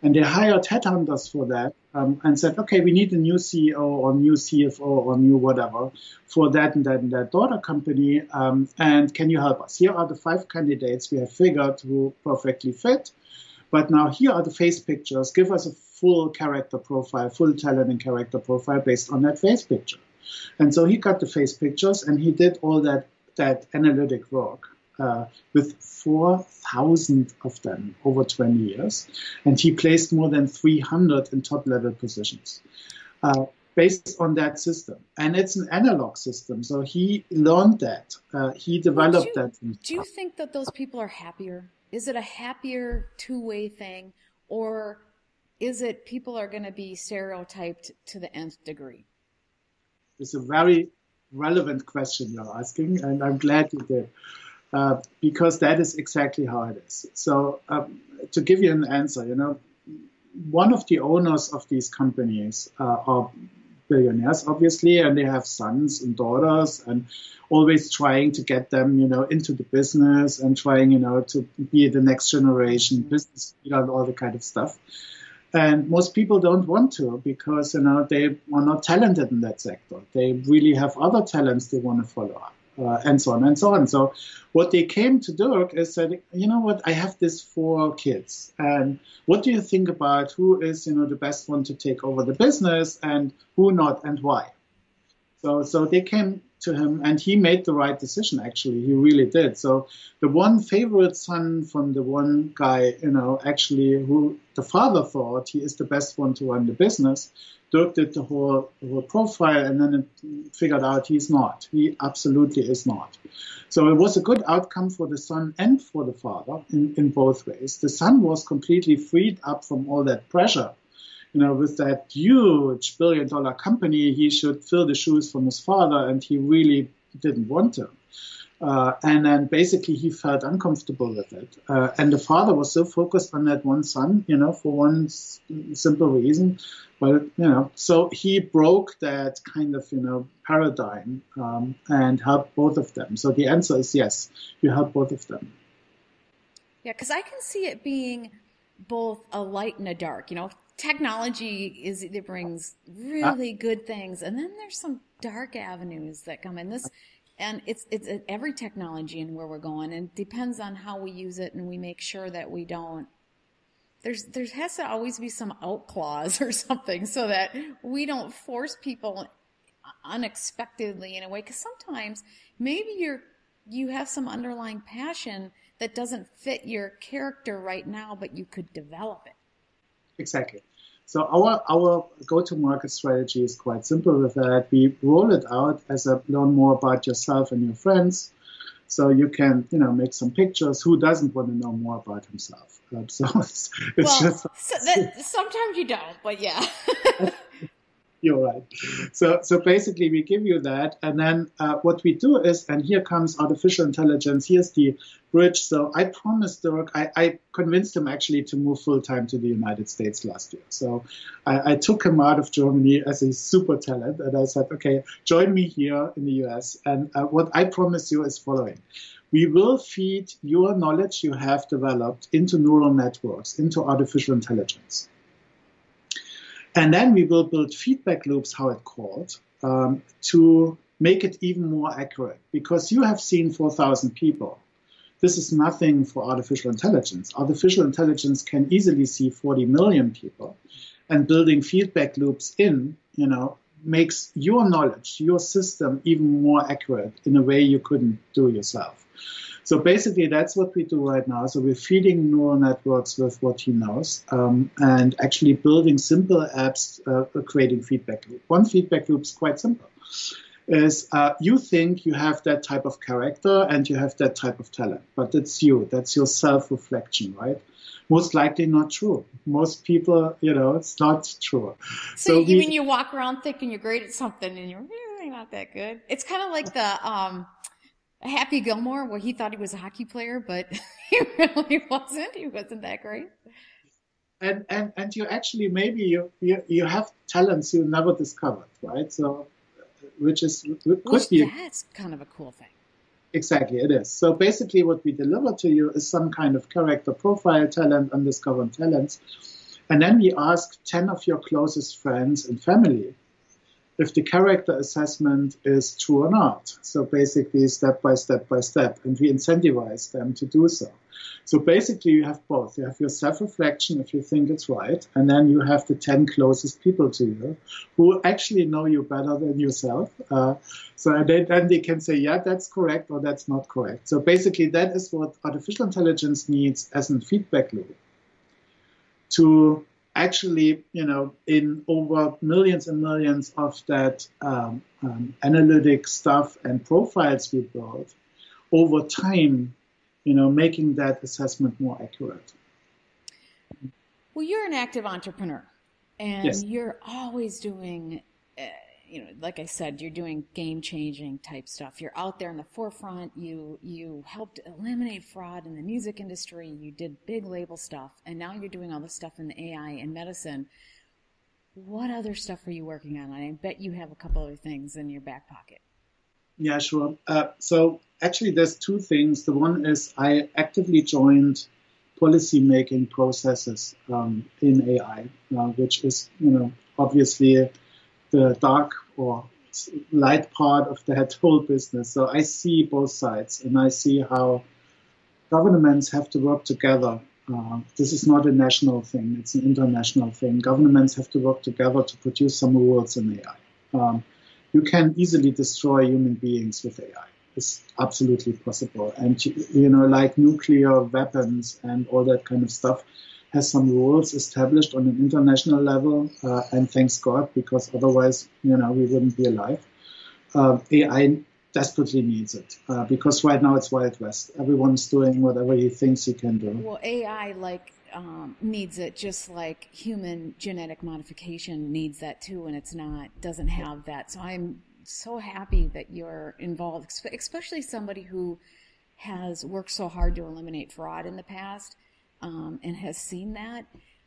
And they hired headhunters for that and said, okay, we need a new CEO or new CFO or new whatever for that and that and that daughter company. And can you help us? Here are the 5 candidates we have figured who perfectly fit. But now here are the face pictures. Give us a full character profile, full talent and character profile based on that face picture. And so he got the face pictures and he did all that analytic work. With 4,000 of them over 20 years. And he placed more than 300 in top-level positions based on that system. And it's an analog system, so he learned that. He developed that. Do you think that those people are happier? Is it a happier two-way thing, or is it people are going to be stereotyped to the nth degree? It's a very relevant question you're asking, and I'm glad you did. Because that is exactly how it is. So to give you an answer, one of the owners of these companies are billionaires, obviously, and they have sons and daughters and always trying to get them, into the business and trying, to be the next generation business leader and all the kind of stuff. And most people don't want to because, they are not talented in that sector. They really have other talents they want to follow up. and so on and so on. So what they came to Dirk is said, you know what, I have these 4 kids, and what do you think about who is, the best one to take over the business and who not and why? So they came to him, and he made the right decision, actually. He really did. So the one favorite son from the one guy, actually, who the father thought he is the best one to run the business, Dirk did the whole profile, and then it figured out he's not. He absolutely is not. So it was a good outcome for the son and for the father in both ways. The son was completely freed up from all that pressure. With that huge billion-dollar company, he should fill the shoes from his father, and he really didn't want to. And then basically he felt uncomfortable with it. And the father was so focused on that one son, for one simple reason. But, so he broke that kind of, paradigm and helped both of them. So the answer is yes, you help both of them. Yeah, because I can see it being both a light and a dark, Technology it brings really good things, and then there's some dark avenues that come in this, and it's every technology and where we're going, and it depends on how we use it, and we make sure that we don't. There has to always be some out clause or something so that we don't force people unexpectedly in a way, because sometimes maybe you have some underlying passion that doesn't fit your character right now, but you could develop it. Exactly. So our go-to-market strategy is quite simple with that. We roll it out as a learn more about yourself and your friends. So you can, make some pictures. Who doesn't want to know more about himself? So it's just... sometimes you don't, but yeah. You're right. So basically we give you that, and then what we do is, and here comes artificial intelligence, here's the bridge. So I promised Dirk, I convinced him actually to move full-time to the United States last year. So I took him out of Germany as a super talent, and I said, okay, join me here in the US. And what I promise you is following. We will feed your knowledge you have developed into neural networks, into artificial intelligence. And then we will build feedback loops, how it's called, to make it even more accurate. Because you have seen 4,000 people. This is nothing for artificial intelligence. Artificial intelligence can easily see 40 million people. And building feedback loops makes your knowledge, your system, even more accurate in a way you couldn't do yourself. So basically, that's what we do right now. So we're feeding neural networks with what he knows and actually building simple apps, creating feedback loop. One feedback loop is quite simple. Is you think you have that type of character and you have that type of talent, but it's you. That's your self-reflection, right? Most likely not true. Most people, it's not true. So you mean you walk around thinking you're great at something and you're really not that good? It's kind of like the... Happy Gilmore, where he thought he was a hockey player, but he really wasn't. He wasn't that great. And you actually maybe you have talents you never discovered, right? So, that's kind of a cool thing. Exactly, it is. So basically, what we deliver to you is some kind of character profile, talent, undiscovered talents, and then we ask 10 of your closest friends and family if the character assessment is true or not. So basically, step by step by step, and we incentivize them to do so. So basically, you have both. You have your self-reflection if you think it's right, and then you have the 10 closest people to you who actually know you better than yourself. So then they can say, yeah, that's correct, or that's not correct. So basically, that is what artificial intelligence needs as a feedback loop to actually, in over millions and millions of that analytic stuff and profiles we build, over time, making that assessment more accurate. Well, you're an active entrepreneur, and yes. You're always doing, like I said, you're doing game-changing type stuff. You're out there in the forefront. You helped eliminate fraud in the music industry. You did big label stuff, and now you're doing all this stuff in the AI and medicine. What other stuff are you working on? I bet you have a couple other things in your back pocket. Yeah, sure. So actually, there's two things. The one is I actively joined policy-making processes in AI, which is, obviously the dark or light part of that whole business. So I see both sides, and I see how governments have to work together. This is not a national thing, it's an international thing. Governments have to work together to produce some rules in AI. You can easily destroy human beings with AI. It's absolutely possible. And, like nuclear weapons and all that kind of stuff has some rules established on an international level. And thanks God, because otherwise, we wouldn't be alive. AI desperately needs it because right now it's Wild West. Everyone's doing whatever he thinks he can do. Well, AI needs it just like human genetic modification needs that too, and doesn't have that. So I'm so happy that you're involved, especially somebody who has worked so hard to eliminate fraud in the past and has seen that.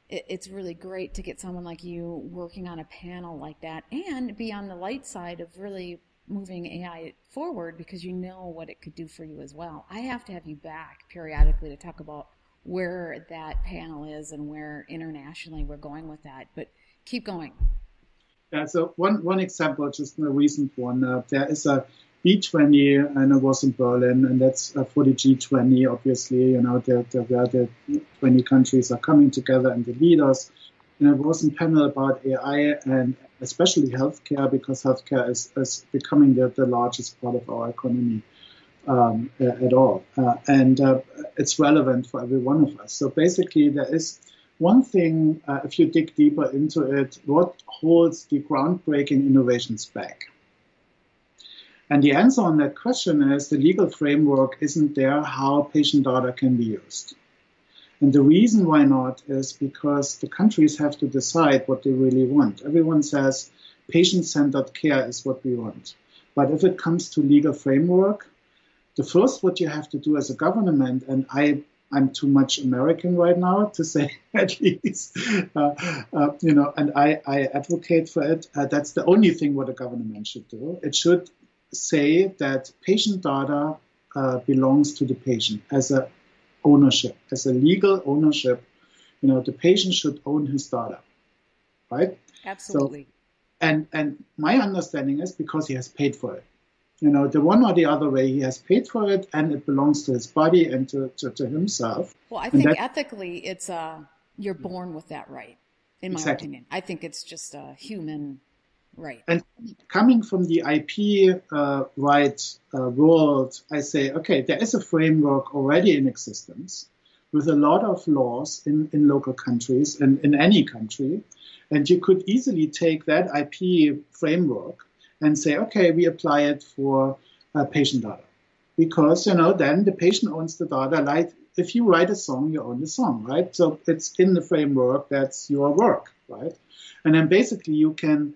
It's really great to get someone like you working on a panel like that and be on the light side of really moving AI forward because you know what it could do for you as well. I have to have you back periodically to talk about where that panel is and where internationally we're going with that. But keep going. Yeah, so one example, just a recent one. There is a B20, and it was in Berlin, and that's for the G20, obviously. The 20 countries are coming together and the leaders. And it was a panel about AI and especially healthcare, because healthcare is becoming the largest part of our economy at all. And it's relevant for every one of us. So basically, there is one thing, if you dig deeper into it, what holds the groundbreaking innovations back? And the answer on that question is the legal framework isn't there how patient data can be used. And the reason why not is because the countries have to decide what they really want. Everyone says patient-centered care is what we want. But if it comes to legal framework, the first what you have to do as a government, and I'm too much American right now to say at least, and I advocate for it. That's the only thing what a government should do. It should say that patient data belongs to the patient as a ownership, as a legal ownership. The patient should own his data, right? Absolutely. So, and my understanding is because he has paid for it. The one or the other way, he has paid for it, and it belongs to his body and to himself. Well, I think ethically, it's you're born with that right, in my opinion. I think it's just a human right. And coming from the IP right world, I say, okay, there is a framework already in existence with a lot of laws in local countries and in any country, and you could easily take that IP framework and say, okay, we apply it for patient data. Because, then the patient owns the data. Like if you write a song, you own the song, right? So it's in the framework, that's your work, right? And then basically you can,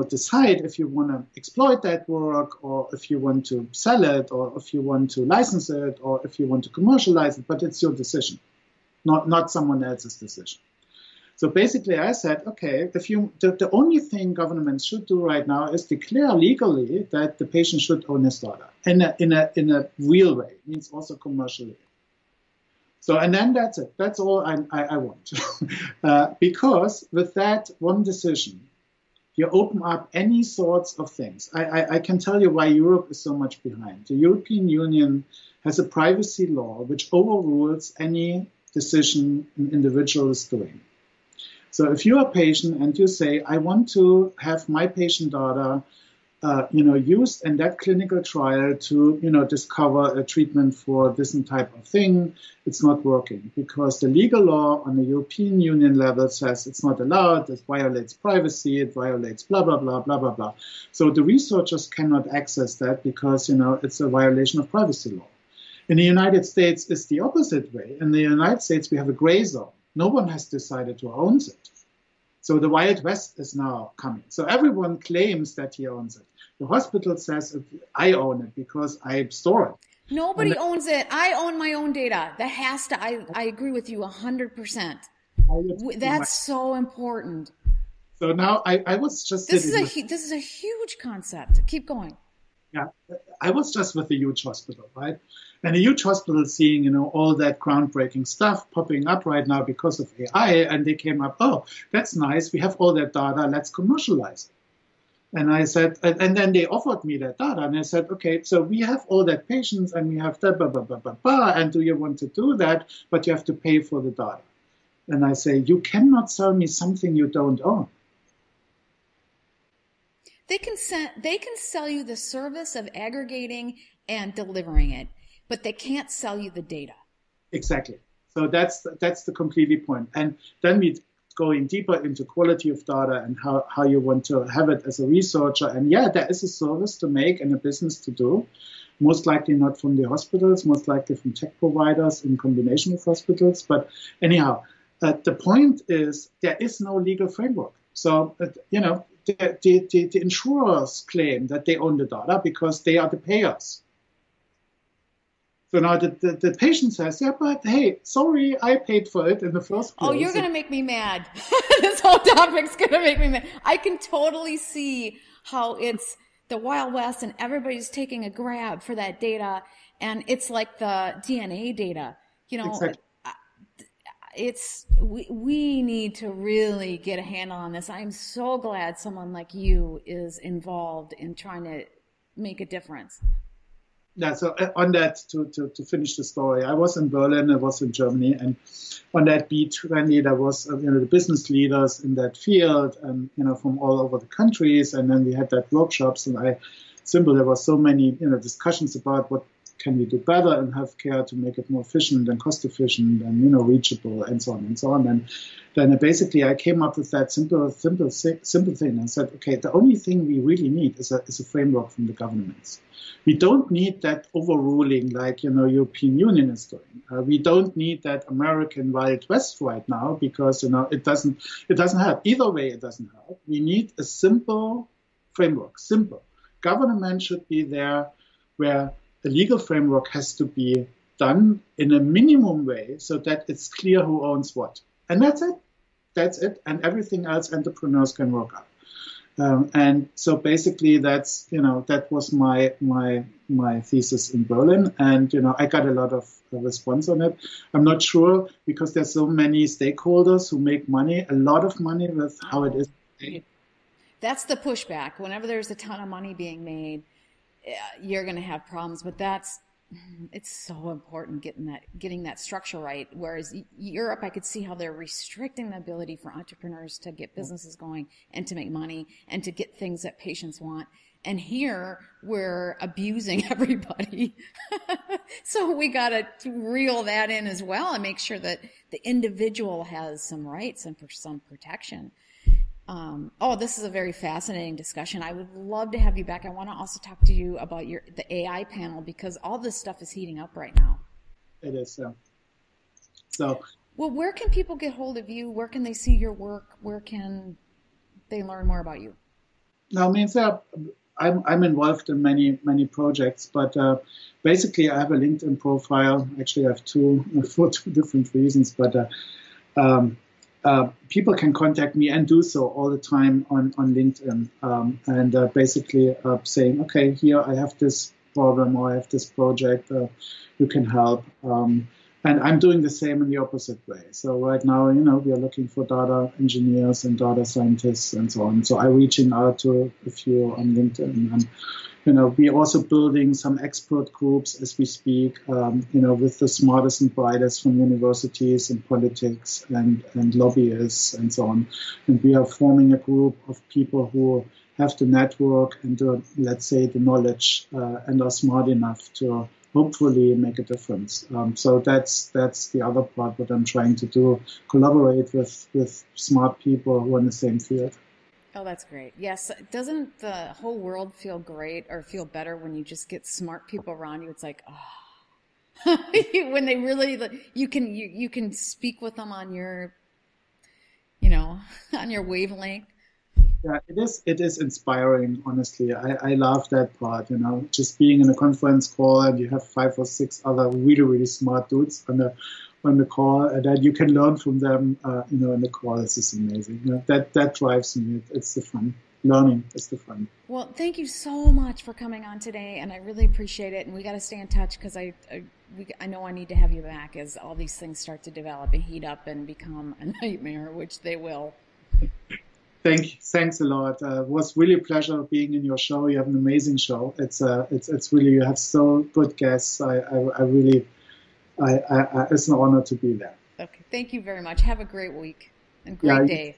decide if you want to exploit that work or if you want to sell it or if you want to license it or if you want to commercialize it, but it's your decision, not someone else's decision. So basically, I said, okay, the only thing governments should do right now is declare legally that the patient should own his data in a real way. It means also commercially. So, and then that's it. That's all I want. Because with that one decision, you open up any sorts of things. I can tell you why Europe is so much behind. The European Union has a privacy law which overrules any decision an individual is doing. So if you're a patient and you say, I want to have my patient data, used in that clinical trial to, discover a treatment for this type of thing, it's not working because the legal law on the European Union level says it's not allowed, it violates privacy, it violates blah, blah, blah, blah, blah, blah. So the researchers cannot access that because, it's a violation of privacy law. In the United States, it's the opposite way. In the United States, we have a gray zone. No one has decided who owns it. So the Wild West is now coming. So everyone claims that he owns it. The hospital says, I own it because I store it. Nobody owns it. I own my own data. That has to, I agree with you 100%. That's so important. So now I was just... This is a huge concept. Keep going. Yeah, I was just with a huge hospital, right? And a huge hospital seeing, all that groundbreaking stuff popping up right now because of AI. And they came up, oh, that's nice. We have all that data. Let's commercialize it. And I said, and then they offered me that data, and I said, okay, so we have all that patients, and we have that, blah, blah, blah, blah, blah, and do you want to do that? But you have to pay for the data. And I say, you cannot sell me something you don't own. They can sell you the service of aggregating and delivering it, but they can't sell you the data. Exactly. So that's the completely point. And then we going deeper into quality of data and how you want to have it as a researcher. And yeah, there is a service to make and a business to do. Most likely not from the hospitals, most likely from tech providers in combination with hospitals. But anyhow, the point is there is no legal framework. So, the insurers claim that they own the data because they are the payers. So now the patient says, yeah, but hey, sorry, I paid for it in the first place. Oh, you're going to make me mad. This whole topic's going to make me mad. I can totally see how it's the Wild West and everybody's taking a grab for that data. And it's like the DNA data, Exactly. We need to really get a handle on this. I'm so glad someone like you is involved in trying to make a difference. Yeah, so on that, to finish the story, I was in Berlin, I was in Germany, and on that B20, there was, the business leaders in that field, and, from all over the countries, and then we had that workshops, and there were so many, discussions about what can we do better in healthcare to make it more efficient and cost efficient and, reachable and so on and so on. And then basically I came up with that simple thing. I said, okay, the only thing we really need is a framework from the governments. We don't need that overruling like, European Union is doing. We don't need that American Wild West right now because, it doesn't help. Either way, it doesn't help. We need a simple framework, simple. Government should be there where the legal framework has to be done in a minimum way so that it's clear who owns what. And that's it. That's it. And everything else entrepreneurs can work out. And so basically that was my thesis in Berlin. And, I got a lot of response on it. I'm not sure because there's so many stakeholders who make money, a lot of money with how it is today. That's the pushback. Whenever there's a ton of money being made, you're going to have problems, but it's so important getting that structure right. Whereas Europe, I could see how they're restricting the ability for entrepreneurs to get businesses going and to make money and to get things that patients want. And here we're abusing everybody. So we got to reel that in as well and make sure that the individual has some rights and some protection. This is a very fascinating discussion. I would love to have you back. I want to also talk to you about the AI panel because all this stuff is heating up right now. It is. So. Well, where can people get hold of you? Where can they see your work? Where can they learn more about you? No, I'm involved in many projects, but basically I have a LinkedIn profile. Actually, I have two for two different reasons, but. People can contact me and do so all the time on LinkedIn and basically saying, okay, here I have this problem or I have this project, you can help. And I'm doing the same in the opposite way. So right now, we are looking for data engineers and data scientists and so on. So I'm reaching out to a few on LinkedIn. And, we're also building some expert groups as we speak, with the smartest and brightest from universities and politics and lobbyists and so on. And we are forming a group of people who have the network and let's say the knowledge and are smart enough to hopefully make a difference. So that's the other part what I'm trying to do, collaborate with smart people who are in the same field. Oh, that's great. Yes. Doesn't the whole world feel great or feel better when you just get smart people around you? It's like, when they really, you can speak with them on your, on your wavelength. Yeah, it is inspiring, honestly. I love that part, just being in a conference call and you have 5 or 6 other really, really smart dudes on the call, and then you can learn from them, in the call. This is amazing. That drives me. It's the fun. Learning is the fun. Well, thank you so much for coming on today, and I really appreciate it. And we got to stay in touch because I know I need to have you back as all these things start to develop and heat up and become a nightmare, which they will. Thanks a lot. It was really a pleasure being in your show. You have an amazing show. It's really, you have so good guests. It's an honor to be there. Okay, thank you very much. Have a great week and great day.